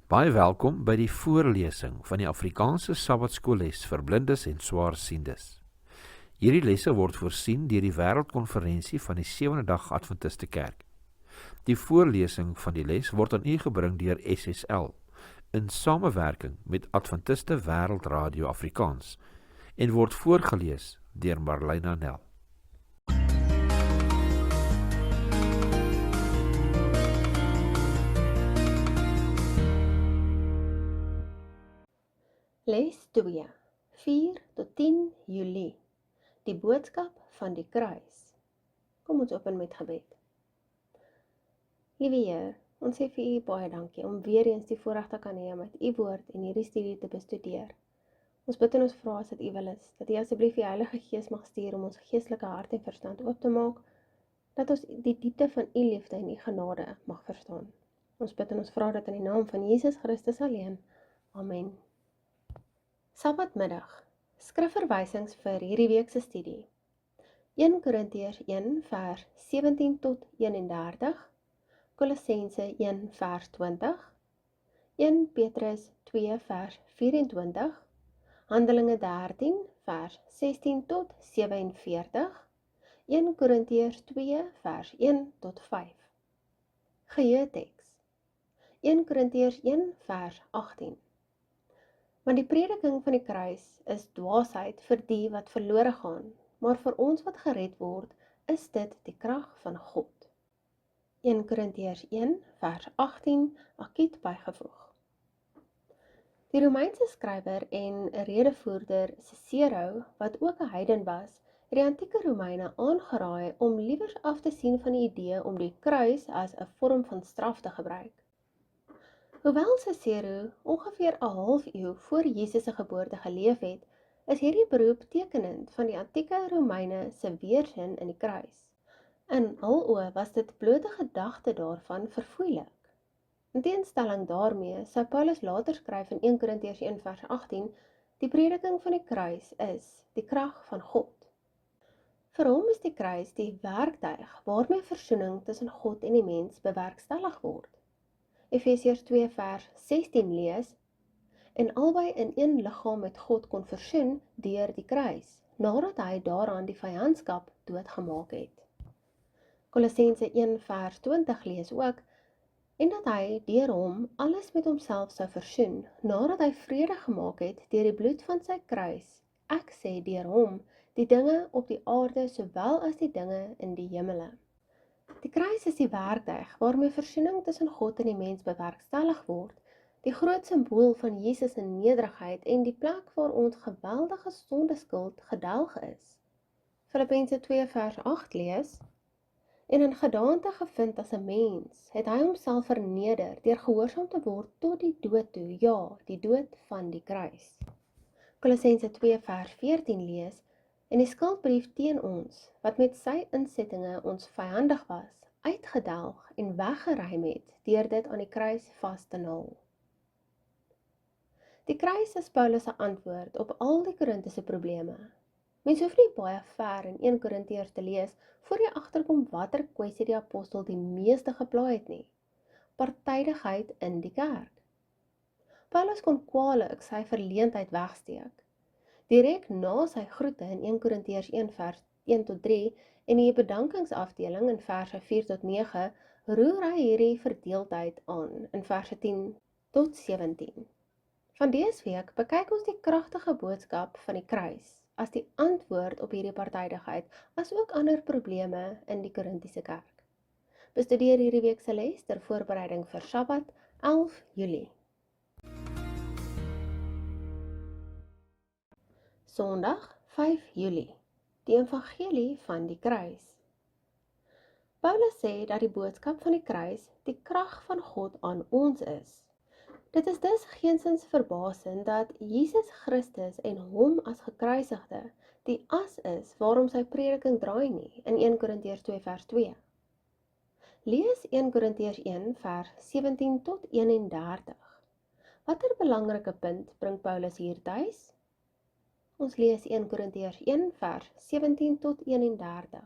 Baie welkom by die voorlesing van die Afrikaanse Sabbatskoolles vir blindes en swaarsiendes. Hierdie lesse word voorsien deur die Wêreldkonferensie van die Sewende Dag Adventiste Kerk. Die voorlesing van die les word aan u gebring deur SSL in samewerking met Adventiste Wêreldradio Afrikaans en word voorgeles deur Marlena Nel. Les 2, 4 tot 10 Julie, die boodskap van die kruis. Kom ons open met gebed. Liewe Heer, ons sê vir u baie dankie om weer eens die voorreg te kan hê om uit u woord en hierdie studie te bestudeer. Ons bid en ons vra as dit u wil is, dat u asseblief die Heilige Gees mag stuur om ons geestelike hart en verstand oop te maak, dat ons die diepte van u liefde en u genade mag verstaan. Ons bid en ons vra dit in die naam van Jesus Christus alleen. Amen. Sabbatmiddag, skrifverwysings vir hierdie week se studie. 1 Korintiërs 1 vers 17 tot 31, Kolossense 1 vers 20, 1 Petrus 2 vers 24, Handelinge 13 vers 16 tot 47, 1 Korintiërs 2 vers 1 tot 5. Geheeteks, 1 Korintiërs 1 vers 18. Want die prediking van die kruis is dwaasheid vir die wat verlore gaan, maar vir ons wat gered word, is dit die krag van God. 1 Korintiërs 1 vers 18, akiet bygevoeg. Die Romeinse skrywer en redevoerder Cicero, wat ook 'n heiden was, het die antieke Romeine aangeraai om liewers af te sien van die idee om die kruis as 'n vorm van straf te gebruik. Hoewel Cicero ongeveer 'n half eeu voor Jesus se geboorte geleef het, is hierdie beroep tekenend van die antieke Romeine se weerstand in die kruis. In aloë was dit blote gedagte daarvan verfoeilik. In teenstelling daarmee sou Paulus later skryf in 1 Korintiërs 1 vers 18, die prediking van die kruis is die krag van God. Vir hom is die kruis die werktuig waarmee versoening tussen God en die mens bewerkstellig word. Efesiërs 2 vers 16 lees, en albei in een liggaam met God kon versoen deur die kruis, nadat hy daaraan die vyandskap doodgemaak het. Kolossense 1 vers 20 lees ook, en dat hy deur hom alles met homself sou versoen, nadat hy vrede gemaak het deur die bloed van sy kruis, ek sê deur hom, die dinge op die aarde sowel as die dinge in die hemele. Die kruis is die werktuig waarmee versoening tussen God en die mens bewerkstellig word, die groot simbool van Jesus se nederigheid en die plek waar ons geweldige sondeskuld gedelg is. Filippense 2 vers 8 lees, en in gedaante gevind as 'n mens, het hy homself verneder deur gehoorsaam te word tot die dood toe, ja, die dood van die kruis. Kolossense 2 vers 14 lees, en die skuldbrief teen ons, wat met sy insettinge ons vyandig was, uitgedelg en weggeruim het, deur dit aan die kruis vas te naal. Die kruis is Paulus se antwoord op al die Korintiese probleme. Mens hoef nie baie ver in 1 Korintiërs te lees, voor jy agterkom watter kwessie die apostel die meeste gepla het nie. Partydigheid in die kerk. Paulus kon kwaliek sy verleentheid wegsteek. Direk na sy groete in 1 Korintiërs 1 vers 1 tot 3 en die bedankingsafdeling in verse 4 tot 9, roer hy hierdie verdeeldheid aan in verse 10 tot 17. Van dese week bekyk ons die kragtige boodskap van die kruis as die antwoord op hierdie partydigheid, as ook ander probleme in die Korintiese kerk. Bestudeer hierdie week se les ter voorbereiding vir Sabbat 11 Julie. Sondag 5 Julie, die evangelie van die kruis. Paulus sê dat die boodskap van die kruis die krag van God aan ons is. Dit is dus geensins verbasend dat Jesus Christus en hom as gekruisigde die as is waarom sy prediking draai nie, in 1 Korintiërs 2 vers 2. Lees 1 Korintiërs 1 vers 17 tot 31. Watter belangrike punt bring Paulus hier tuis? Ons lees 1 Korintiërs 1 vers 17 tot 31.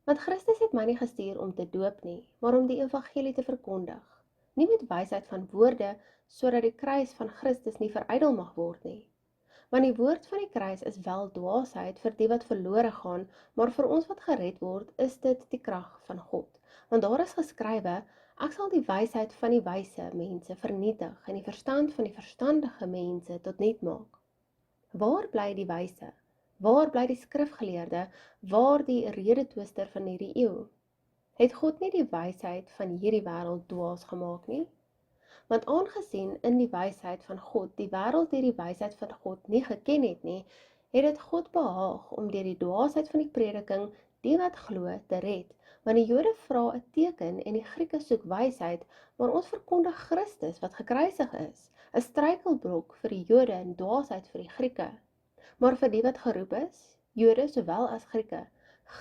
Want Christus het my nie gestuur om te doop nie, maar om die evangelie te verkondig, nie met wysheid van woorde, sodat die kruis van Christus nie verydel mag word nie. Want die woord van die kruis is wel dwaasheid vir die wat verlore gaan, maar vir ons wat gered word, is dit die krag van God. Want daar is geskrywe, ek sal die wysheid van die wyse mense vernietig en die verstand van die verstandige mense tot niet maak. Waar bly die wyse? Waar bly die skrifgeleerde? Waar die redetwister van hierdie eeu? Het God nie die wysheid van hierdie wêreld dwaas gemaak nie? Want aangesien in die wysheid van God die wêreld deur die wysheid van God nie geken het nie, het dit God behaag om deur die dwaasheid van die prediking die wat glo te red. Want die Jode vra 'n teken en die Grieke soek wysheid, maar ons verkondig Christus wat gekruisig is, 'n struikelblok vir die Jode en dwaasheid vir die Grieke. Maar vir die wat geroep is, Jode sowel as Grieke,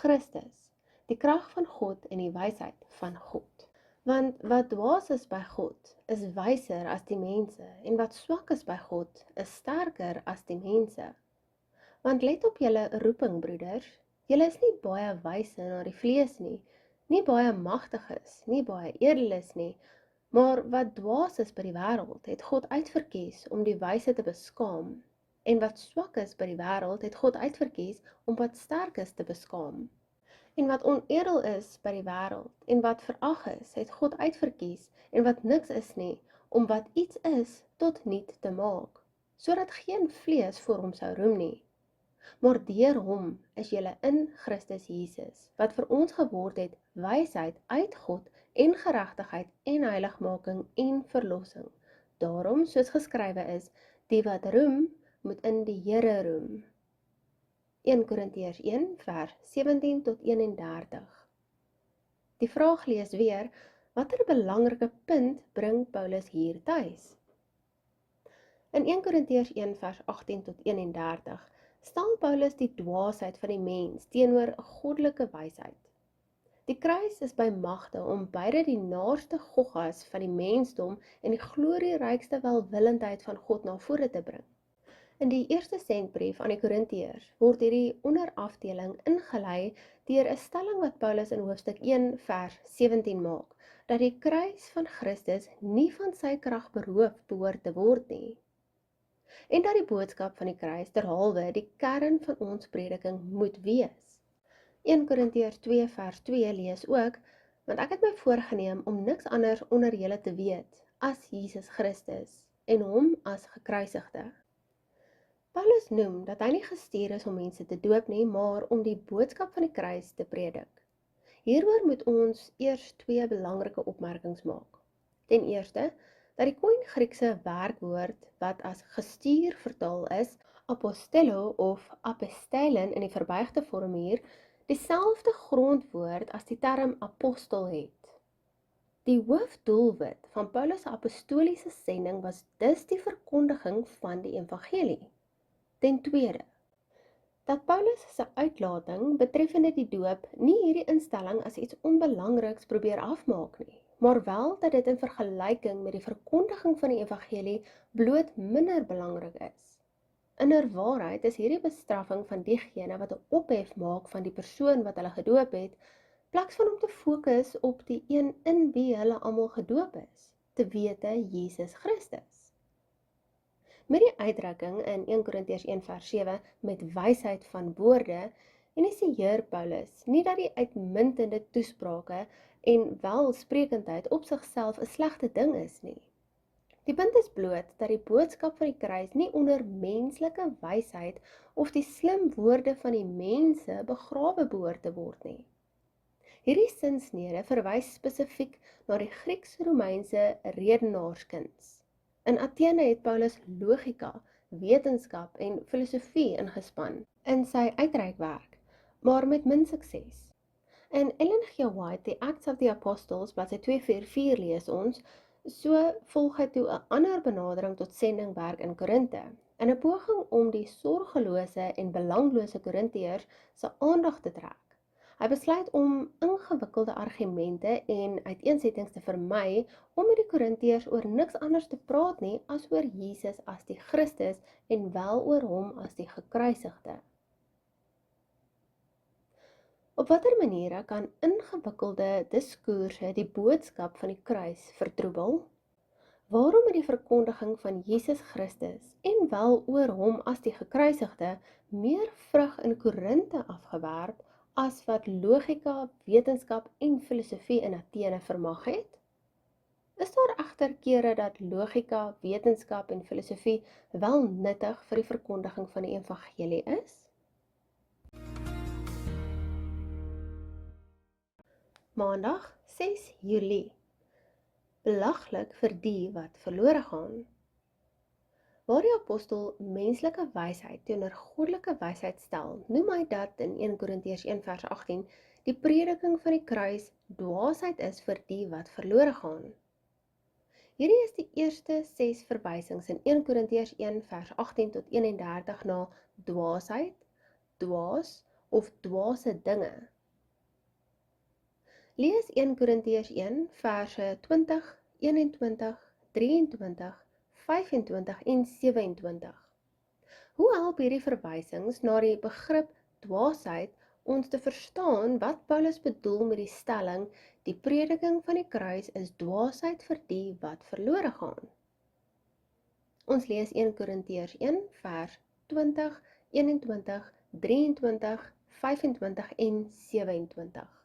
Christus, die krag van God en die wysheid van God. Want wat dwaas is by God, is wyser as die mense, en wat swak is by God, is sterker as die mense. Want let op julle roeping, broeders, julle is nie baie wyse na die vlees nie, nie baie magtig is, nie baie edel is nie, maar wat dwaas is by die wêreld, het God uitverkies om die wyse te beskaam, en wat swak is by die wêreld, het God uitverkies om wat sterk is te beskaam. En wat onedel is by die wêreld, en wat verag is, het God uitverkies, en wat niks is nie, om wat iets is, tot niet te maak, sodat geen vlees voor hom sou roem nie. Maar deur hom is julle in Christus Jesus, wat vir ons geword het, wysheid uit God, en geregtigheid, en heiligmaking, en verlossing. Daarom, soos geskrywe is, die wat roem, moet in die Here roem. 1 Korintiërs 1 vers 17 tot 31. Die vraag lees weer, watter belangrike punt bring Paulus hier tuis? In 1 Korintiërs 1 vers 18 tot 31 stel Paulus die dwaasheid van die mens teenoor 'n goddelike wysheid. Die kruis is by magte om beide die naaste goggas van die mensdom en die glorierykste welwillendheid van God na vore te bring. In die eerste sendbrief aan die Korintiërs word hierdie onderafdeling ingelei deur 'n stelling wat Paulus in hoofstuk 1 vers 17 maak, dat die kruis van Christus nie van sy krag beroof behoort te word nie. En dat die boodskap van die kruis derhalwe die kern van ons prediking moet wees. 1 Korintiërs 2 vers 2 lees ook, want ek het my voorgeneem om niks anders onder julle te weet as Jesus Christus en hom as gekruisigde. Paulus noem dat hy nie gestuur is om mense te doop nie, maar om die boodskap van die kruis te predik. Hieroor moet ons eers twee belangrike opmerkings maak. Ten eerste, dat die koin Griekse werkwoord wat as gestuur vertaal is, apostello of apostelen in die verbuigde vorm hier, dieselfde grondwoord as die term apostel het. Die hoofdoelwit van Paulus' apostoliese sending was dus die verkondiging van die evangelie. Ten tweede, dat Paulus se uitlating betreffende die doop nie hierdie instelling as iets onbelangriks probeer afmaak nie, maar wel dat dit in vergelyking met die verkondiging van die evangelie bloot minder belangrik is. Inderwaarheid is hierdie bestraffing van diegene wat 'n ophef maak van die persoon wat hulle gedoop het, plaas van om te fokus op die een in wie hulle almal gedoop is, te wete Jesus Christus. Met die uitdrukking in 1 Korintiërs 1 vers 7 met wysheid van woorde, initieer Paulus nie dat die uitmuntende toesprake en welsprekendheid op sigself 'n slegte ding is nie. Die punt is bloot dat die boodskap van die kruis nie onder menslike wysheid of die slim woorde van die mense begrawe behoort te word nie. Hierdie sinsnede verwys spesifiek na die Grieks-Romeinse redenaarskins. In Athene het Paulus logika, wetenskap en filosofie ingespan in sy uitreikwerk, maar met min sukses. In Ellen G. White, The Acts of the Apostles, bladsy 244 lees ons, so volg hy toe 'n ander benadering tot sendingwerk in Korinte, in 'n poging om die sorgelose en belanglose Korintiërs se aandag te trek. Hy besluit om ingewikkelde argumente en uiteensettings te vermy om met die Korintiërs oor niks anders te praat nie as oor Jesus as die Christus en wel oor hom as die gekruisigde. Op watter maniere kan ingewikkelde diskoerse die boodskap van die kruis vertroebel? Waarom het die verkondiging van Jesus Christus en wel oor hom as die gekruisigde meer vrug in Korinte afgewerp as wat logika, wetenskap en filosofie in Athene vermag het? Is daar egter kere dat logika, wetenskap en filosofie wel nuttig vir die verkondiging van die evangelie is? Maandag 6 Julie. Belaglik vir die wat verlore gaan. Waar die apostel menslike wysheid teenoor goddelike wysheid stel, noem hy dat in 1 Korintiërs 1 vers 18 die prediking van die kruis dwaasheid is vir die wat verlore gaan. Hierdie is die eerste 6 verwysings in 1 Korintiërs 1 vers 18 tot 31 na dwaasheid, dwaas of dwaase dinge. Lees 1 Korintiërs 1 verse 20, 21, 23, 25 en 27. Hoe help hierdie verwysings na die begrip dwaasheid ons te verstaan wat Paulus bedoel met die stelling, die prediking van die kruis is dwaasheid vir die wat verlore gaan? Ons lees 1 Korintiërs 1 vers 20, 21, 23, 25 en 27.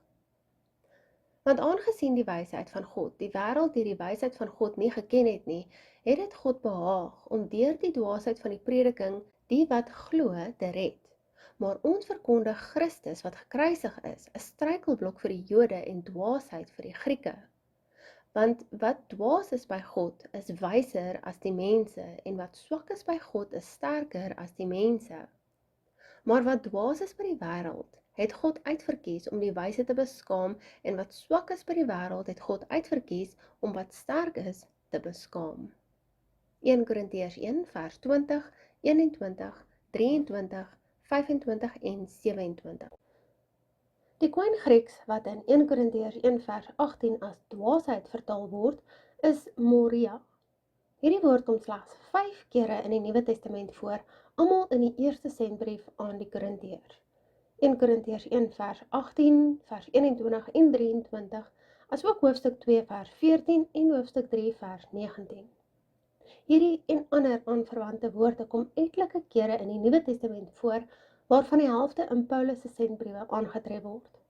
Want aangesien die wysheid van God, die wêreld deur die wysheid van God nie geken het nie, het dit God behaag om deur die dwaasheid van die prediking die wat glo te red. Maar ons verkondig Christus wat gekruisig is, 'n struikelblok vir die Jode en dwaasheid vir die Grieke. Want wat dwaas is by God, is wyser as die mense, en wat swak is by God, is sterker as die mense. Maar wat dwaas is by die wêreld, het God uitverkies om die wyse te beskaam, en wat swak is by die wêreld, het God uitverkies om wat sterk is te beskaam. 1 Korintiërs 1 vers 20, 21, 23, 25 en 27. Die Koine Grieks wat in 1 Korintiërs 1 vers 18 as dwaasheid vertaal word, is moria. Hierdie woord kom slegs 5 kere in die Nuwe Testament voor, almal in die eerste sendbrief aan die Korintiërs. 1 Korintiërs 1 vers 18, vers 21 en 23, asook hoofstuk 2 vers 14 en hoofstuk 3 vers 19. Hierdie en ander aanverwante woorde kom etlike kere in die Nuwe Testament voor, waarvan die helfte in Paulus se sendbriewe aangetref word.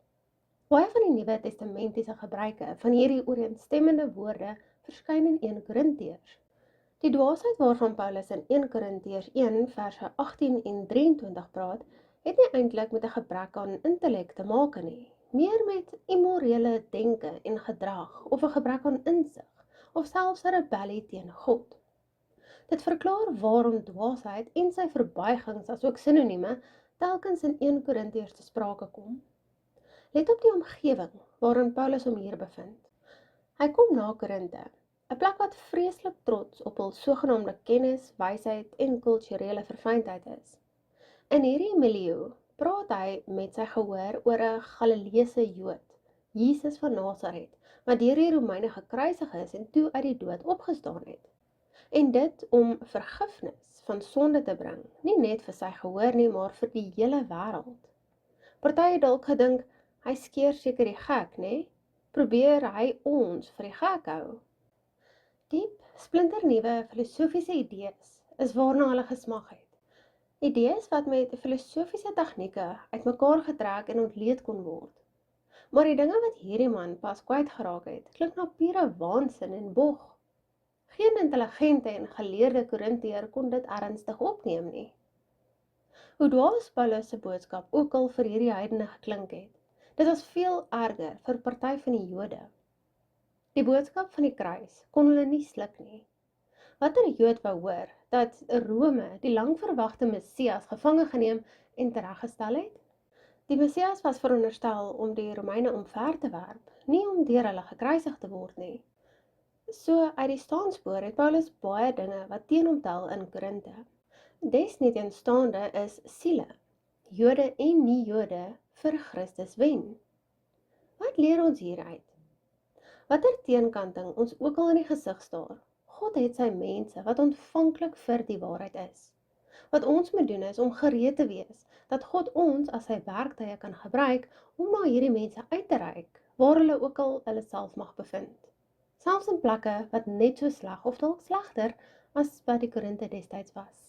Baie van die Nuwe Testamentiese gebruike van hierdie ooreenstemmende woorde verskyn in 1 Korintiërs. Die dwaasheid waarvan Paulus in 1 Korintiërs 1 verse 18 en 23 praat, het nie eintlik met 'n gebrek aan intellek te maak nie, meer met immorele denke en gedrag, of 'n gebrek aan insig, of selfs 'n rebellie teen God. Dit verklaar waarom dwaasheid en sy verbuigings asook sinonieme telkens in 1 Korintiërs te sprake kom. Let op die omgewing waarin Paulus hom hier bevind. Hy kom na Korinte, 'n plek wat vreeslik trots op hul sogenaamde kennis, wysheid en kulturele verfynheid is. In hierdie milieu praat hy met sy gehoor oor 'n Galileese Jood, Jesus van Nasaret, wat deur die Romeine gekruisig is en toe uit die dood opgestaan het. En dit om vergifnis van sonde te bring, nie net vir sy gehoor nie, maar vir die hele wêreld. Party het dalk gedink, hy skeer seker die gek, nê? Probeer hy ons vir die gek hou? Diep, splinternuwe filosofiese idees is waarna hulle gesmag het. Idees wat met filosofiese tegnieke uitmekaar getrek en ontleed kon word. Maar die dinge wat hierdie man pas kwyt geraak het, klink na pure waansin en bog. Geen intelligente en geleerde Korintiër kon dit ernstig opneem nie. Hoe dwaas Paulus se boodskap ook al vir hierdie heidene geklink het, dit was veel erger vir party van die Jode. Die boodskap van die kruis kon hulle nie sluk nie. Watter Jood wou hoor dat Rome die langverwagte Messias gevange geneem en tereggestel het? Die Messias was veronderstel om die Romeine omver te werp, nie om deur hulle gekruisig te word nie. So uit die staanspoor het Paulus baie dinge wat teen hom tel in Korinte. Desnieteenstaande is siele, Jode en nie-Jode, vir Christus wen. Wat leer ons hieruit? Watter teenkanting ons ook al in die gesig staar, God het sy mense wat ontvanklik vir die waarheid is. Wat ons moet doen is om gereed te wees, dat God ons as sy werktuie kan gebruik om na hierdie mense uit te reik, waar hulle ook al hulle self mag bevind. selfs in plekke wat net so sleg of dalk slegter as wat die Korinte destyds was.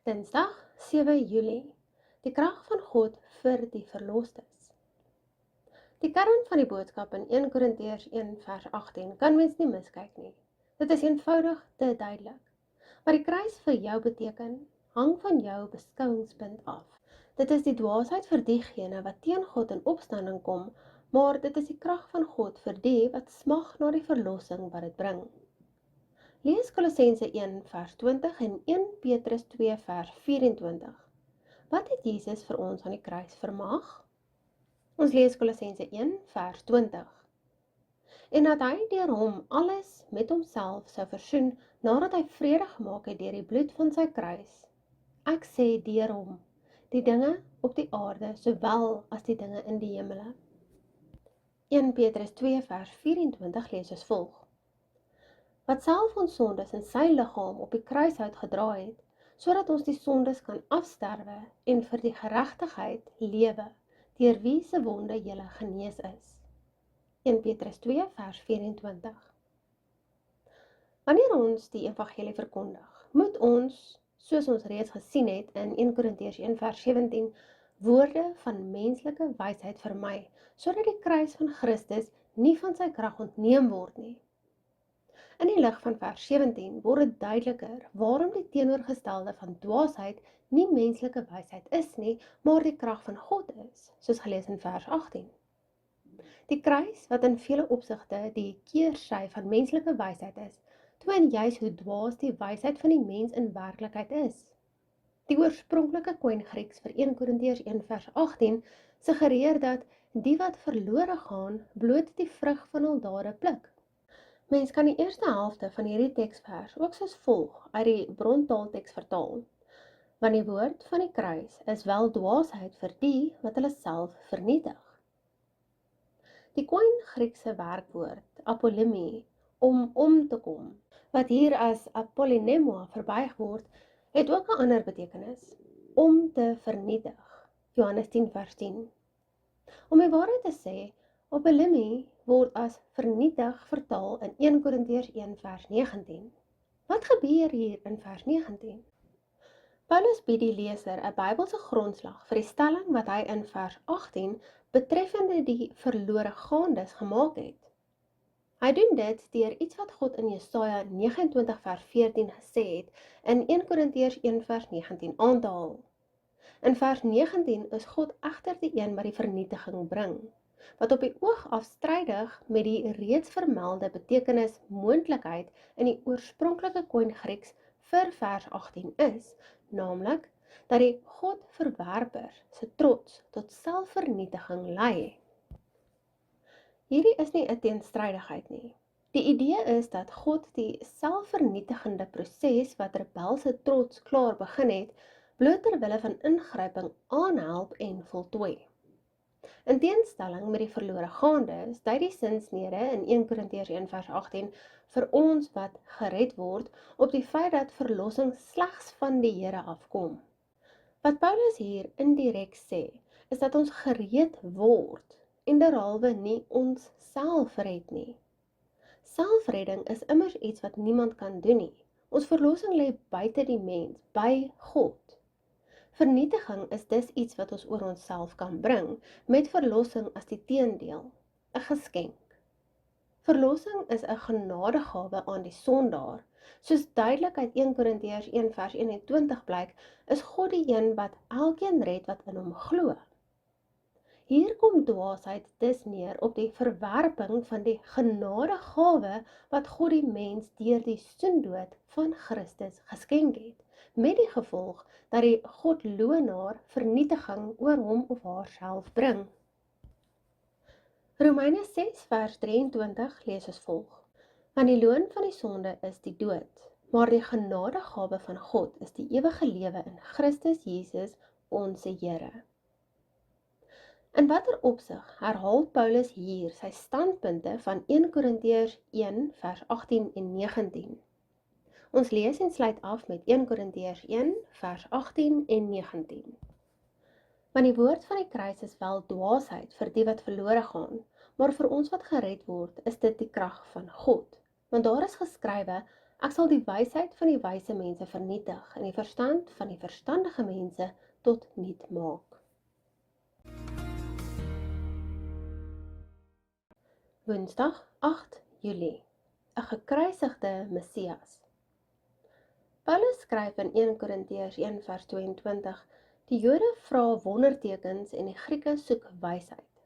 Dinsdag, 7 Julie. Die krag van God vir die verlostes. Die kern van die boodskap in 1 Korintiërs 1 vers 18 kan mens nie miskyk nie. Dit is eenvoudig te duidelik. Wat die kruis vir jou beteken, hang van jou beskouingspunt af. Dit is die dwaasheid vir diegene wat teen God in opstanding kom, maar dit is die krag van God vir die wat smag na die verlossing wat dit bring. Lees Kolossense 1 vers 20 en 1 Petrus 2 vers 24. Wat het Jesus vir ons aan die kruis vermag? Ons lees Kolossense 1 vers 20. En dat hy deur hom alles met homself sou versoen, nadat hy vrede gemaak het deur die bloed van sy kruis. Ek sê deur hom, die dinge op die aarde, sowel as die dinge in die hemele. 1 Petrus 2 vers 24 lees as volg. Wat self ons sondes in sy liggaam op die kruis uitgedra het, sodat ons die sondes kan afsterwe en vir die geregtigheid lewe, deur wie se wonde julle genees is. 1 Petrus 2 vers 24. Wanneer ons die evangelie verkondig, moet ons, soos ons reeds gesien het in 1 Korintiërs 1 vers 17, woorde van menslike wysheid vermy, sodat die kruis van Christus nie van sy krag ontneem word nie. In die lig van vers 17 word dit duideliker waarom die teenoorgestelde van dwaasheid nie menslike wysheid is nie, maar die krag van God is, soos gelees in vers 18. Die kruis, wat in vele opsigte die keersy van menslike wysheid is, toon juis hoe dwaas die wysheid van die mens in werklikheid is. Die oorspronklike koin Grieks vir 1 Korintiërs 1 vers 18 suggereer dat die wat verlore gaan, bloot die vrug van hul dade pluk. Mens kan die eerste helfte van hierdie teksvers ook soos volg uit die brontaalteks vertaal. Want die woord van die kruis is wel dwaasheid vir die wat hulle self vernietig. Die koin Griekse werkwoord apolimie, om te kom, wat hier as apollinema verbuig word, het ook 'n ander betekenis, om te vernietig. Johannes 10 vers 10. Om die waarheid te sê, apolimie word as vernietig vertaal in 1 Korintiërs 1 vers 19. Wat gebeur hier in vers 19? Paulus bied die leser 'n Bybelse grondslag vir die stelling wat hy in vers 18 betreffende die verlore gaandes gemaak het. Hy doen dit deur iets wat God in Jesaja 29 vers 14 gesê het in 1 Korintiërs 1 vers 19 aan te haal. In vers 19 is God egter die een wat die vernietiging bring, wat op die oog afstrydig met die reeds vermelde betekenis moontlikheid in die oorspronklike koin Grieks vir vers 18 is, naamlik dat die Godverwerper se trots tot selfvernietiging lei. Hierdie is nie 'n teenstrydigheid nie. Die idee is dat God die selfvernietigende proses wat rebelse trots klaar begin het, bloot ter wille van ingryping aanhelp en voltooi. In teenstelling met die verlore gaandes, dui die sinsnede in 1 Korintiërs 1 vers 18 vir ons wat gered word op die feit dat verlossing slegs van die Here afkom. Wat Paulus hier indirek sê, is dat ons gered word en derhalwe nie ons self red nie. Selfredding is immers iets wat niemand kan doen nie. Ons verlossing lê buite die mens, by God. Vernietiging is dus iets wat ons oor onsself kan bring, met verlossing as die teendeel, 'n geskenk. Verlossing is 'n genadegawe aan die sondaar. Soos duidelik uit 1 Korintiërs 1 vers 21 blyk, is God die een wat elkeen red wat in hom glo. Hier kom dwaasheid dus neer op die verwerping van die genadegawe wat God die mens deur die soendood van Christus geskenk het, met die gevolg dat die godloonaar vernietiging oor hom of haarself bring. Romeine 6 vers 23 lees as volg: Want die loon van die sonde is die dood, maar die genadegawe van God is die ewige lewe in Christus Jesus ons Here. In watter opsig herhaal Paulus hier sy standpunte van 1 Korintiërs 1 vers 18 en 19? Ons lees en sluit af met 1 Korintiërs 1 vers 18 en 19. Want die woord van die kruis is wel dwaasheid vir die wat verlore gaan, maar vir ons wat gered word, is dit die krag van God. Want daar is geskrywe, ek sal die wysheid van die wyse mense vernietig en die verstand van die verstandige mense tot niet maak. Woensdag 8 Julie, 'n gekruisigde Messias. Paulus skryf in 1 Korintiërs 1 vers 22, die Jode vra wondertekens en die Grieke soek wysheid.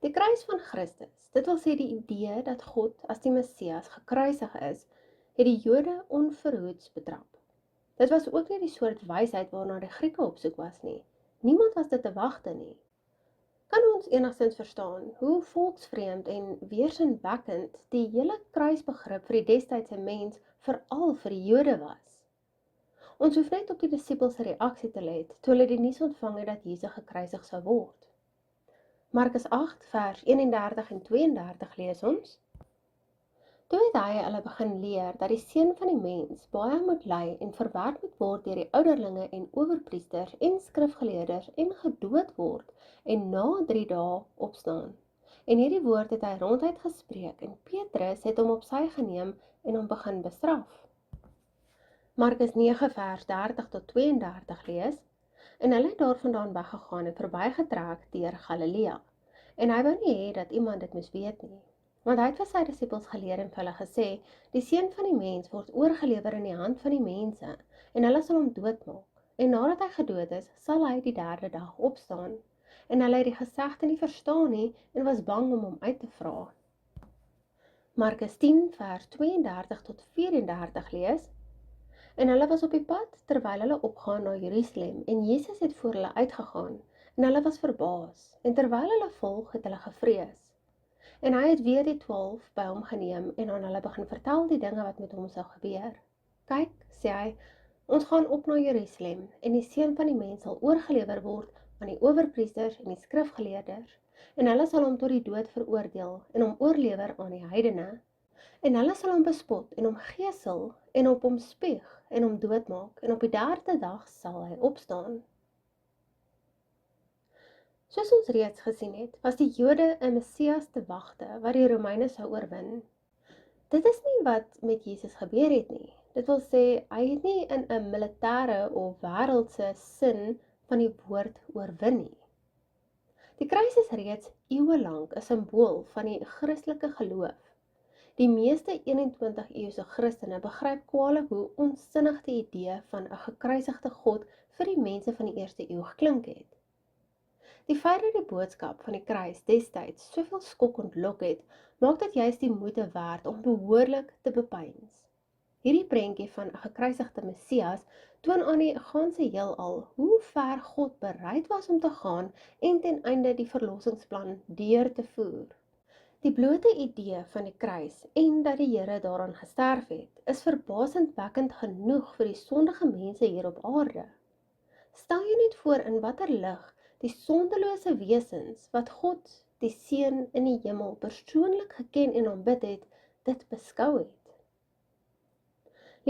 Die kruis van Christus, dit wil sê die idee dat God as die Messias gekruisig is, het die Jode onverhoeds betrap. Dit was ook nie die soort wysheid waarna die Grieke op soek was nie. Niemand was dit te wagte nie. Kan ons enigstens verstaan hoe volksvreemd en weersinwekkend die hele kruisbegrip vir die destydse mens veral vir die Jode was? Ons hoef net op die disippels se reaksie te let toe hulle die nuus ontvang het dat Jesus gekruisig sou word. Markus 8 vers 31 en 32 lees ons: Toe het hy hulle begin leer dat die Seun van die mens baie moet ly en verwerp moet word deur die ouderlinge en owerpriesters en skrifgeleerders en gedood word en na 3 dae opstaan. En hierdie woord het hy ronduit gespreek en Petrus het hom op sy geneem en hom begin bestraf. Markus 9 vers 30 tot 32 lees: En hulle het daarvandaan weggegaan en verbygetrek deur Galilea. En hy wou nie hê dat iemand dit moes weet nie. Want hy het vir sy disippels geleer en vir hulle gesê, die Seun van die mens word oorgelewer in die hand van die mense, en hulle sal hom doodmaak. En nadat hy gedood is, sal hy die 3de dag opstaan. En hulle het die gesegde nie verstaan nie, en was bang om hom uit te vra. Markus 10 vers 32 tot 34 lees: En hulle was op die pad, terwyl hulle opgaan na Jerusalem, en Jesus het voor hulle uitgegaan, en hulle was verbaas, en terwyl hulle volg, het hulle gevrees. En hy het weer die 12 by hom geneem, en aan hulle begin vertel die dinge wat met hom sou gebeur. Kyk, sê hy, ons gaan op na Jerusalem, en die Seun van die mens sal oorgelewer word aan die owerpriesters en die skrifgeleerders, en hulle sal hom tot die dood veroordeel, en hom oorlewer aan die heidene, en hulle sal hom bespot, en hom gesel, en op hom spieg, en hom doodmaak, en op die 3de dag sal hy opstaan. Soos ons reeds gesien het, was die Jode 'n Messias te wagte, wat die Romeine sou oorwin. Dit is nie wat met Jesus gebeur het nie. Dit wil sê, hy het nie in 'n militêre of wêreldse sin van die woord oorwin nie. Die kruis is reeds eeue lank 'n simbool van die Christelike geloof. Die meeste 21 eeuse Christene begryp kwaliek hoe onsinnig die idee van 'n gekruisigde God vir die mense van die eerste eeu geklink het. Die feit dat die boodskap van die kruis destyds soveel skok ontlok het, maak dit juist die moeite werd om behoorlik te bepeins. Hierdie prentjie van 'n gekruisigde Messias toon aan die ganse heelal hoe ver God bereid was om te gaan en ten einde die verlossingsplan deur te voer. Die blote idee van die kruis en dat die Here daaraan gesterf het, is verbasendwekkend genoeg vir die sondige mense hier op aarde. Stel jou net voor in watter lig die sondelose wesens wat God, die Seun in die hemel, persoonlik geken en aanbid het, dit beskou het.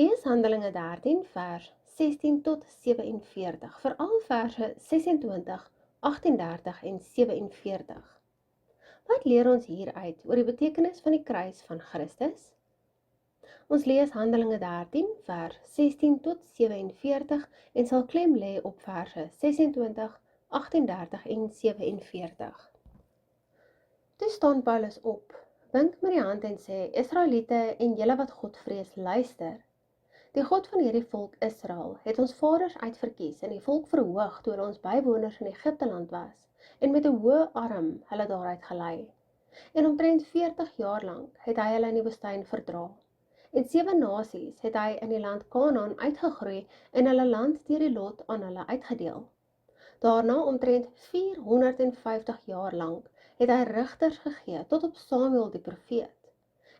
Lees Handelinge 13 vers 16 tot 47, veral verse 26, 38 en 47. Wat leer ons hieruit oor die betekenis van die kruis van Christus? Ons lees Handelinge 13 vers 16 tot 47 en sal klem lê op verse 26, 38 en 47. Toe staan Paulus op, wink met die hand en sê, Israeliete en julle wat God vrees, luister. Die God van hierdie volk Israel het ons vaders uitverkies en die volk verhoog toe hulle ons bywoners in Egipte land was en met 'n hoë arm hulle daaruit gelei. En omtrent 40 jaar lank het hy hulle in die woestyn verdra. En 7 nasies het hy in die land Kanaan uitgegroei en hulle land deur die lot aan hulle uitgedeel. Daarna omtrent 450 jaar lank het hy rigters gegee tot op Samuel die profeet.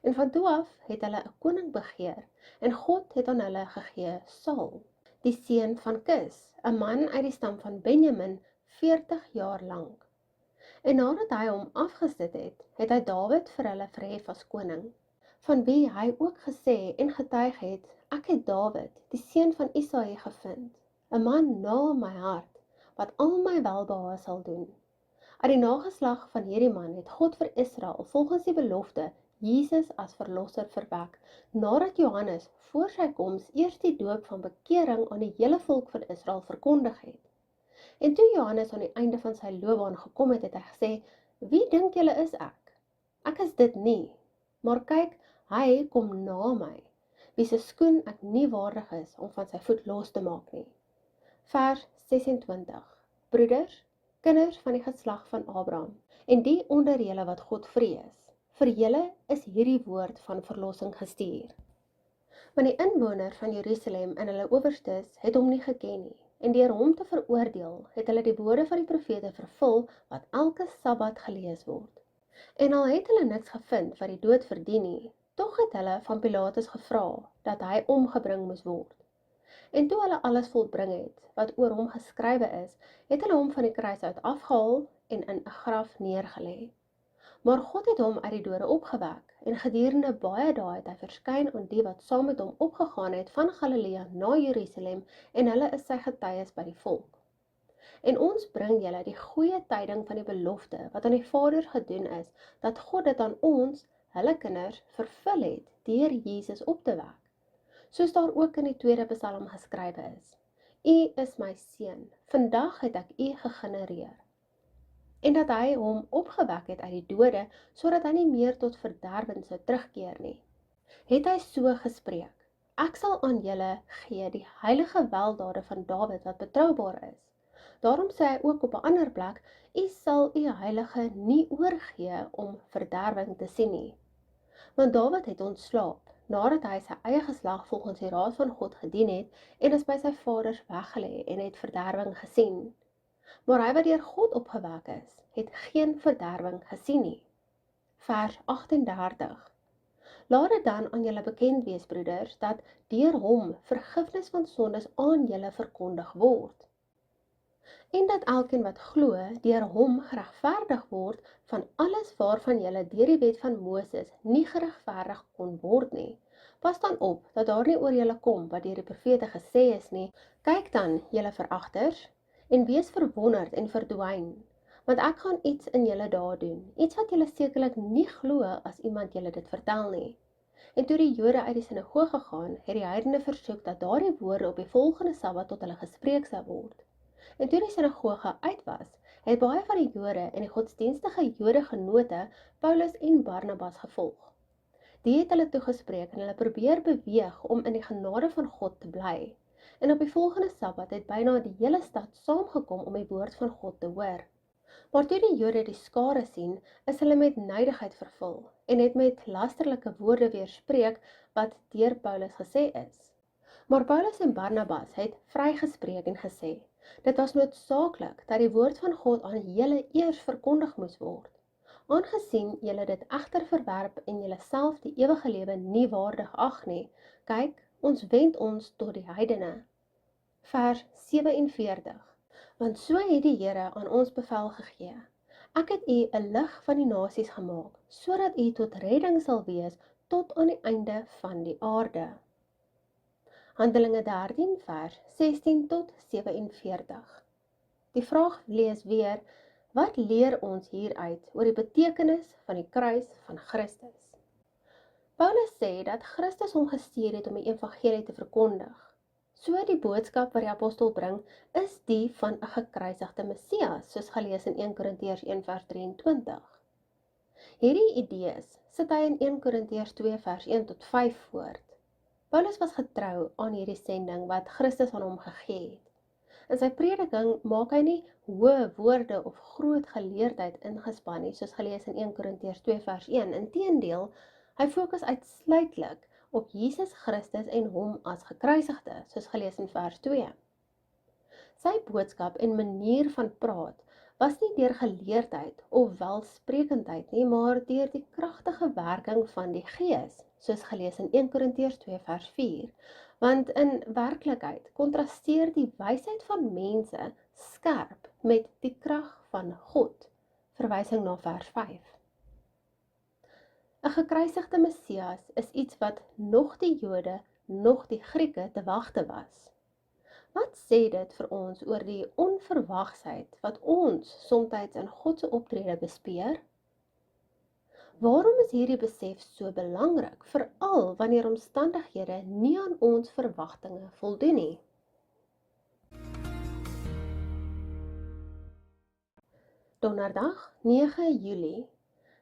En van toe af het hulle 'n koning begeer en God het aan hulle gegee Saul, die seun van Kis, 'n man uit die stam van Benjamin, 40 jaar lank. En nadat hy hom afgesit het, het hy Dawid vir hulle verhef as koning, van wie hy ook gesê en getuig het, ek het Dawid, die seun van Isaïe gevind, 'n man na my hart, wat al my welbehae sal doen. Uit die nageslag van hierdie man het God vir Israel volgens die belofte Jesus as verlosser verwek, nadat Johannes voor sy koms eers die doop van bekering aan die hele volk van Israel verkondig het. En toe Johannes aan die einde van sy loopbaan gekom het, het hy gesê, wie dink julle is ek? Ek is dit nie, maar kyk, hy kom na my, wie se skoen ek nie waardig is om van sy voet los te maak nie. Vers 26. Broeders, kinders van die geslag van Abraham, en die onder julle wat God vrees, vir julle is hierdie woord van verlossing gestuur. Want die inwoner van Jerusalem en hulle owerstes het hom nie geken nie, en deur hom te veroordeel, het hulle die woorde van die profete vervul wat elke Sabbat gelees word. En al het hulle niks gevind wat die dood verdien nie, tog het hulle van Pilatus gevra dat hy omgebring moes word. En toe hulle alles volbring het, wat oor hom geskrywe is, het hulle hom van die kruis uit afgehaal en in 'n graf neergelê. Maar God het hom uit die dode opgewek, en gedurende baie dae het hy verskyn aan die wat saam met hom opgegaan het van Galilea na Jerusalem, en hulle is sy getuies by die volk. En ons bring julle die goeie tyding van die belofte, wat aan die Vader gedoen is, dat God dit aan ons, hulle kinders, vervul het, deur Jesus op te wek. Soos daar ook in die 2de Psalm geskrywe is, U is my seun, vandag het ek U gegenereer. En dat hy hom opgewek het uit die dode, sodat hy nie meer tot verderwing sou terugkeer nie. Het hy so gespreek, ek sal aan julle gee die heilige weldade van Dawid wat betroubaar is. Daarom sê hy ook op 'n ander plek, U sal U heilige nie oorgee om verderwing te sien nie. Want Dawid het ontslaap, nadat hy sy eie geslag volgens die raad van God gedien het, en is by sy vaders weggelê en het verderwing gesien. Maar hy wat deur God opgewek is, het geen verderwing gesien nie. Vers 38. Laat dit dan aan julle bekend wees, broeders, dat deur hom vergifnis van sondes aan julle verkondig word. En dat elkeen wat glo, deur hom geregverdig word van alles waarvan julle deur die wet van Moses nie geregverdig kon word nie. Pas dan op, dat daar nie oor julle kom wat deur die profete gesê is nie. Kyk dan, julle veragters, en wees verwonderd en verdwyn, want ek gaan iets in julle daar doen, iets wat julle sekerlik nie glo as iemand julle dit vertel nie. En toe die Jode uit die sinagoge gaan, het die heidene versoek dat daardie woorde op die volgende Sabbat tot hulle gespreek sou word. En toe die sinagoge uit was, het baie van die Jode en die godsdienstige Jode genote Paulus en Barnabas gevolg. Die het hulle toegespreek en hulle probeer beweeg om in die genade van God te bly. En op die volgende Sabbat het byna die hele stad saamgekom om die woord van God te hoor. Maar toe die Jode die skare sien, is hulle met nydigheid vervul en het met lasterlike woorde weerspreek wat deur Paulus gesê is. Maar Paulus en Barnabas het vrygespreek en gesê, dit was noodsaaklik dat die woord van God aan julle eers verkondig moes word. Aangesien julle dit egter verwerp en julle self die ewige lewe nie waardig ag nie, kyk, ons wend ons tot die heidene. Vers 47. Want so het die Here aan ons bevel gegee. Ek het u 'n lig van die nasies gemaak, sodat u tot redding sal wees tot aan die einde van die aarde. Handelinge 13 vers 16 tot 47. Die vraag lees weer, wat leer ons hieruit oor die betekenis van die kruis van Christus? Paulus sê dat Christus hom gestuur het om die evangelie te verkondig. So die boodskap wat die apostel bring, is die van 'n gekruisigde Messias, soos gelees in 1 Korintiërs 1 vers 23. Hierdie idees sit hy in 1 Korintiërs 2 vers 1 tot 5 voort. Paulus was getrou aan hierdie sending wat Christus aan hom gegee het. In sy prediking maak hy nie hoë woorde of groot geleerdheid ingespan nie, soos gelees in 1 Korintiërs 2 vers 1. Inteendeel, hy fokus uitsluitlik op Jesus Christus en hom as gekruisigde, soos gelees in vers 2. Sy boodskap en manier van praat was nie deur geleerdheid of welsprekendheid nie, maar deur die kragtige werking van die Gees, soos gelees in 1 Korintiërs 2 vers 4, want in werklikheid kontrasteer die wysheid van mense skerp met die krag van God, verwysing na vers 5. 'n gekruisigde Messias is iets wat nog die Jode, nog die Grieke te wagte was. Wat sê dit vir ons oor die onverwagsheid wat ons soms in God se optrede bespeer? Waarom is hierdie besef so belangrik, veral wanneer omstandighede nie aan ons verwagtinge voldoen nie? Donderdag 9 Julie.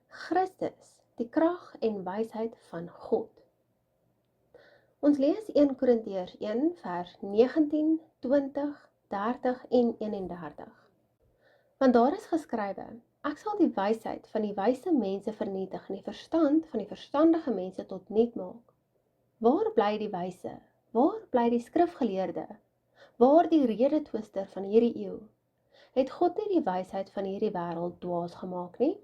Christus, die krag en wysheid van God. Ons lees 1 Korintiërs 1 vers 19, 20, 30 en 31. Want daar is geskrywe: Ek sal die wysheid van die wyse mense vernietig en die verstand van die verstandige mense tot niet maak. Waar bly die wyse? Waar bly die skrifgeleerde? Waar die redetwister van hierdie eeu? Het God nie die wysheid van hierdie wêreld dwaas gemaak nie?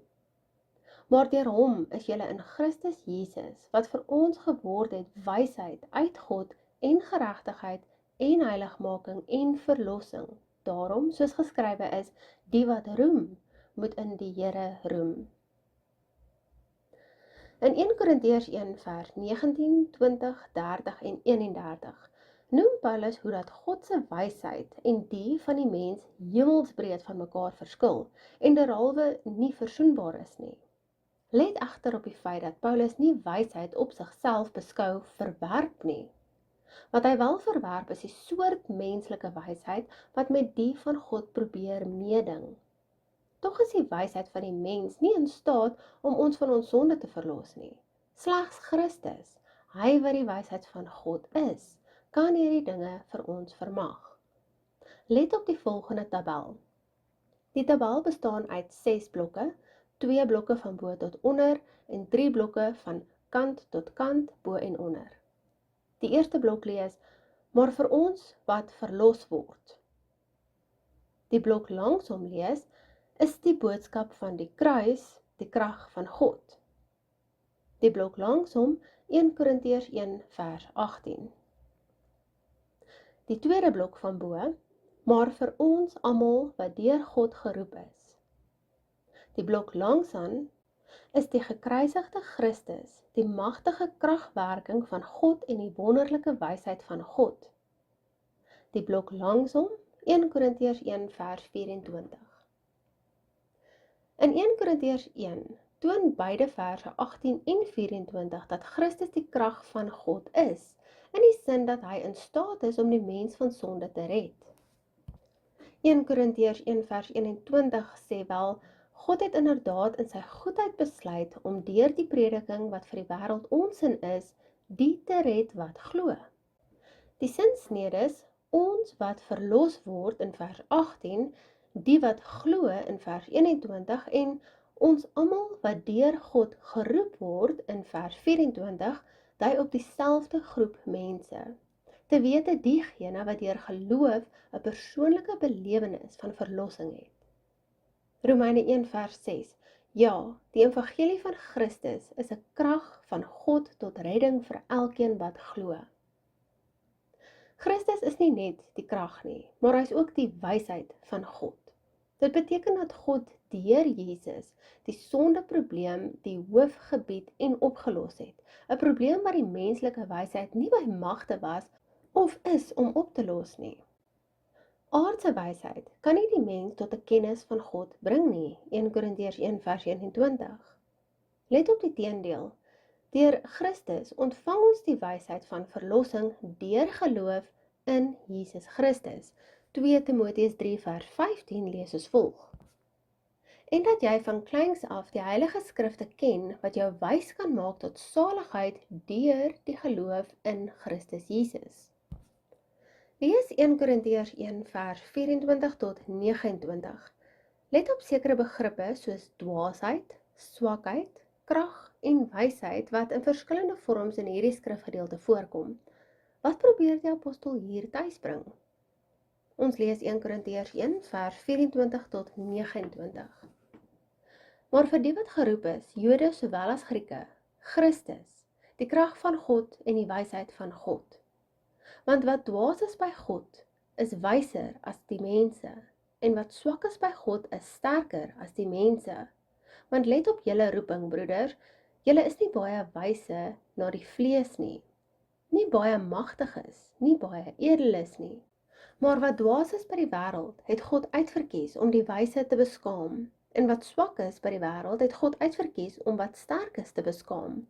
Maar deur hom is julle in Christus Jesus, wat vir ons geword het wysheid uit God en geregtigheid en heiligmaking en verlossing. Daarom, soos geskrywe is, die wat roem, moet in die Here roem. In 1 Korintiërs 1 vers 19, 20, 30 en 31 noem Paulus hoe dat God se wysheid en die van die mens hemelsbreed van mekaar verskil en derhalwe nie versoenbaar is nie. Let egter op die feit dat Paulus nie wysheid op sigself beskou verwerp nie. Wat hy wel verwerp is die soort menslike wysheid wat met die van God probeer meeding. Tog is die wysheid van die mens nie in staat om ons van ons sonde te verlos nie. Slegs Christus, hy wat die wysheid van God is, kan hierdie dinge vir ons vermag. Let op die volgende tabel. Die tabel bestaan uit 6 blokke, 2 blokke van bo tot onder en 3 blokke van kant tot kant, bo en onder. Die eerste blok lees: maar vir ons wat verlos word. Die blok langsom lees: is die boodskap van die kruis, die krag van God. Die blok langsom 1 Korintiërs 1 vers 18. Die tweede blok van bo: maar vir ons almal wat deur God geroep is. Die blok langsaan is die gekruisigde Christus, die magtige kragwerking van God en die wonderlike wysheid van God. Die blok langsom 1 Korintiërs 1 vers 24. In 1 Korintiërs 1 toon beide verse 18 en 24 dat Christus die krag van God is, in die sin dat hy in staat is om die mens van sonde te red. 1 Korintiërs 1 vers 21 sê wel: God het inderdaad in sy goedheid besluit om deur die prediking wat vir die wêreld onsin is, die te red wat glo. Die sinsnede is ons wat verlos word in vers 18, die wat glo in vers 21 en ons almal wat deur God geroep word in vers 24, dui op dieselfde groep mense. Te wete diegene wat deur geloof 'n persoonlike belewenis van verlossing het. Romeine 1 vers 6. Ja, die evangelie van Christus is 'n krag van God tot redding vir elkeen wat glo. Christus is nie net die krag nie, maar hy is ook die wysheid van God. Dit beteken dat God deur Jesus die sondeprobleem die hoofgebied en opgelos het. 'n Probleem wat die menslike wysheid nie by magte was of is om op te los nie. Aardse wysheid kan nie die mens tot 'n kennis van God bring nie, 1 Korintiërs 1 vers 21. Let op die teendeel. Deur Christus ontvang ons die wysheid van verlossing deur geloof in Jesus Christus. 2 Timoteus 3 vers 15 lees soos volg: En dat jy van kleins af die heilige skrifte ken, wat jou wys kan maak tot saligheid deur die geloof in Christus Jesus. Lees 1 Korintiërs 1 vers 24 tot 29. Let op sekere begrippe soos dwaasheid, swakheid, krag en wysheid wat in verskillende vorms in hierdie skrifgedeelte voorkom. Wat probeer die apostel hier tuisbring? Ons lees 1 Korintiërs 1 vers 24 tot 29. Maar vir die wat geroep is, Jode sowel as Grieke, Christus, die krag van God en die wysheid van God. Want wat dwaas is by God, is wyser as die mense, en wat swak is by God, is sterker as die mense. Want let op julle roeping, broeders, julle is nie baie wyse na die vlees nie, nie baie magtiges, nie baie edel is nie, Maar wat dwaas is by die wêreld, het God uitverkies om die wyse te beskaam. En wat swak is by die wêreld, het God uitverkies om wat sterk is te beskaam.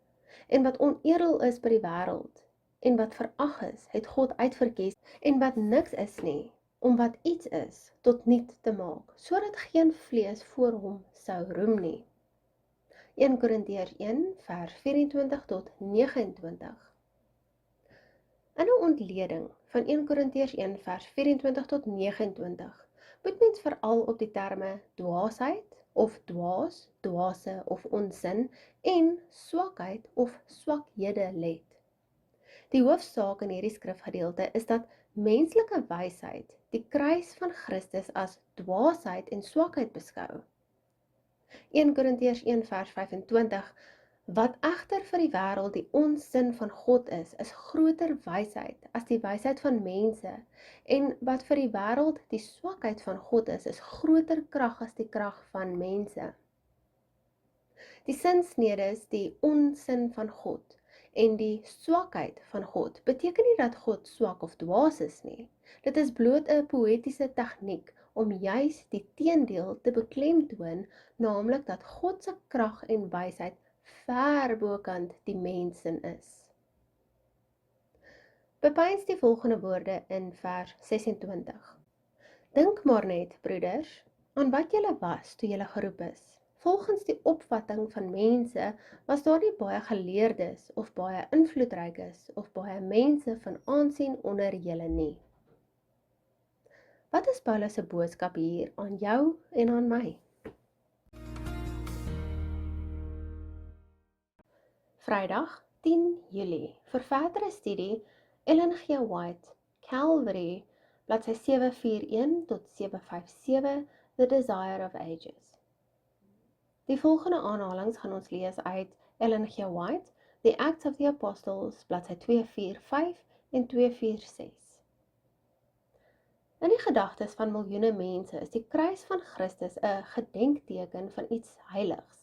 En wat onedel is by die wêreld, en wat verag is, het God uitverkies, en wat niks is nie, om wat iets is, tot niet te maak, sodat geen vlees voor hom sou roem nie. 1 Korintiërs 1 vers 24 tot 29. In 'n ontleding van 1 Korintiërs 1 vers 24 tot 29 moet mens veral op die terme dwaasheid of dwaas, dwaase of onsin en swakheid of swakhede let. Die hoofsaak in hierdie skrifgedeelte is dat menslike wysheid die kruis van Christus as dwaasheid en swakheid beskou. 1 Korintiërs 1 vers 25, wat egter vir die wêreld die onsin van God is groter wysheid as die wysheid van mense, en wat vir die wêreld die swakheid van God is groter krag as die krag van mense. Die sinsnede is die onsin van God en die swakheid van God beteken nie dat God swak of dwaas is nie. Dit is bloot 'n poëtiese tegniek om juis die teendeel te beklemtoon, naamlik dat God se krag en wysheid ver bokant die mensin is. Bepeins die volgende woorde in vers 26. Dink maar net, broeders, aan wat julle was toe julle geroep is. Volgens die opvatting van mense was daar nie baie geleerdes of baie invloedrykes of baie mense van aansien onder julle nie. Wat is Paulus se boodskap hier aan jou en aan my? Vrydag 10 Julie. Vir verdere studie, Ellen G. White, Calvary, bladsy 741 tot 757, The Desire of Ages. Die volgende aanhalings gaan ons lees uit Ellen G. White, The Acts of the Apostles, bladsy 245 en 246. In die gedagtes van miljoene mense is die kruis van Christus 'n gedenkteken van iets heiligs,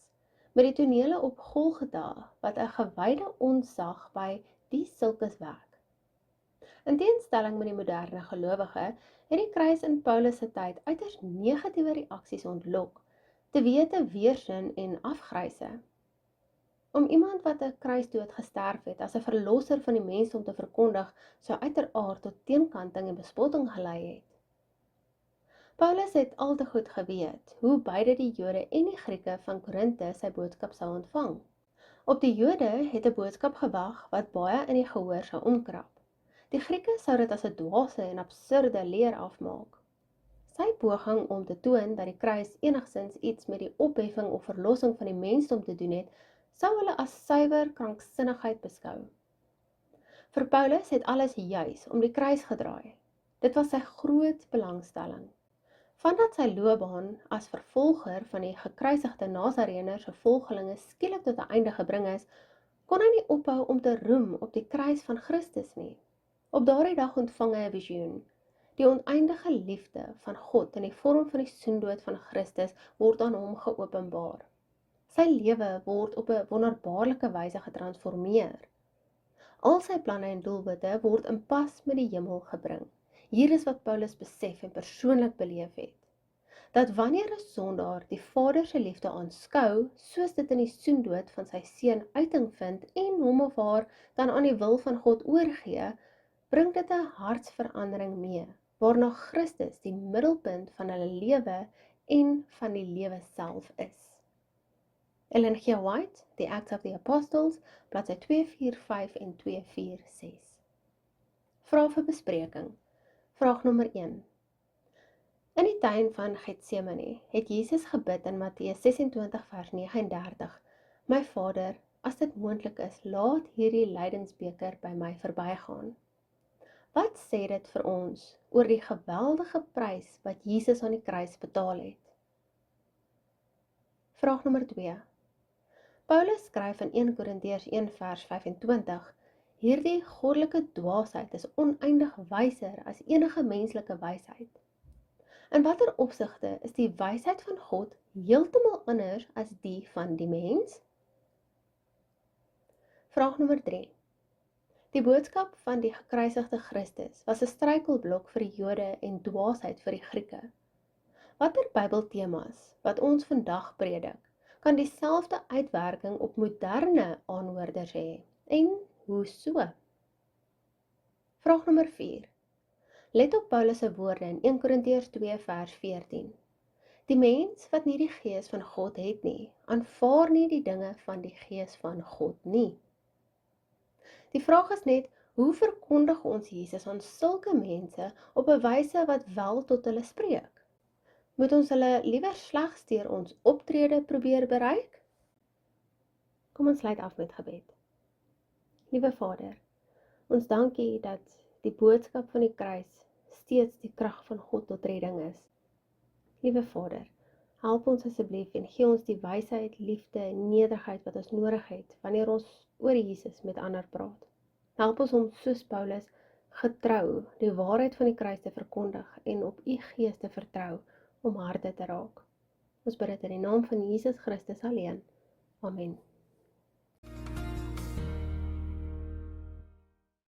met die tonele op Golgotha wat 'n gewyde onsag by die sulkes werk. In teenstelling met die moderne gelowige, het die kruis in Paulus se tyd uiters negatiewe reaksies ontlok, te wete weerstand en afgryse. Om iemand wat 'n kruisdood gesterf het as 'n verlosser van die mensdom te verkondig, sou uiteraard tot teenkanting en bespotting gelei het. Paulus het al te goed geweet hoe beide die Jode en die Grieke van Korinthe sy boodskap sou ontvang. Op die Jode het 'n boodskap gewag wat baie in die gehoor sou omkrap. Die Grieke sou dit as 'n dwaase en absurde leer afmaak. Sy poging om te toon dat die kruis enigsins iets met die opheffing of verlossing van die mensdom te doen het, sou hulle as suiwer kranksinnigheid beskou. Vir Paulus het alles juis om die kruis gedraai. Dit was sy groot belangstelling. Vandat sy loopbaan as vervolger van die gekruisigde Nasareëner se volgelinge skielik tot 'n einde gebring is, kon hy nie ophou om te roem op die kruis van Christus nie. Op daardie dag ontvang hy 'n visioen. Die oneindige liefde van God in die vorm van die soendood van Christus word aan hom geopenbaar. Sy lewe word op 'n wonderbaarlike wyse getransformeer. Al sy planne en doelwitte word in pas met die hemel gebring. Hier is wat Paulus besef en persoonlik beleef het. Dat wanneer 'n sondaar die Vader se liefde aanskou, soos dit in die soendood van sy seun uiting vind en hom of haar dan aan die wil van God oorgee, bring dit 'n hartsverandering mee, waarna Christus die middelpunt van hulle lewe en van die lewe self is. Ellen G. White, The Acts of the Apostles, bladsy 245 en 246. Vrae vir bespreking. Vraag nommer 1. In die tuin van Getsemane het Jesus gebid in Matteus 26 vers 39, My Vader, as dit moontlik is, laat hierdie lydingsbeker by my verbygaan. Wat sê dit vir ons oor die geweldige prys wat Jesus aan die kruis betaal het? Vraag nommer 2. Paulus skryf in 1 Korintiërs 1 vers 25, hierdie goddelike dwaasheid is oneindig wyser as enige menslike wysheid. In watter opsigte is die wysheid van God heeltemal anders as die van die mens? Vraag nommer 3. Die boodskap van die gekruisigde Christus was 'n struikelblok vir die Jode en dwaasheid vir die Grieke. Watter Bybeltemas wat ons vandag predik, kan dieselfde uitwerking op moderne aanhoorders hê, en hoe so? Vraag nommer 4. Let op Paulus se woorde in 1 Korintiërs 2 vers 14. Die mens wat nie die gees van God het nie, aanvaar nie die dinge van die gees van God nie. Die vraag is net, hoe verkondig ons Jesus aan sulke mense op 'n wyse wat wel tot hulle spreek? Moet ons hulle liewer slegs deur ons optrede probeer bereik? Kom ons sluit af met gebed. Liewe Vader, ons dank U dat die boodskap van die kruis steeds die krag van God tot redding is. Liewe Vader, help ons asseblief en gee ons die wysheid, liefde en nederigheid wat ons nodig het wanneer ons oor Jesus met ander praat. Help ons om soos Paulus getrou die waarheid van die kruis te verkondig en op U Gees te vertrou om harte te raak. Ons bid dit in die naam van Jesus Christus alleen. Amen.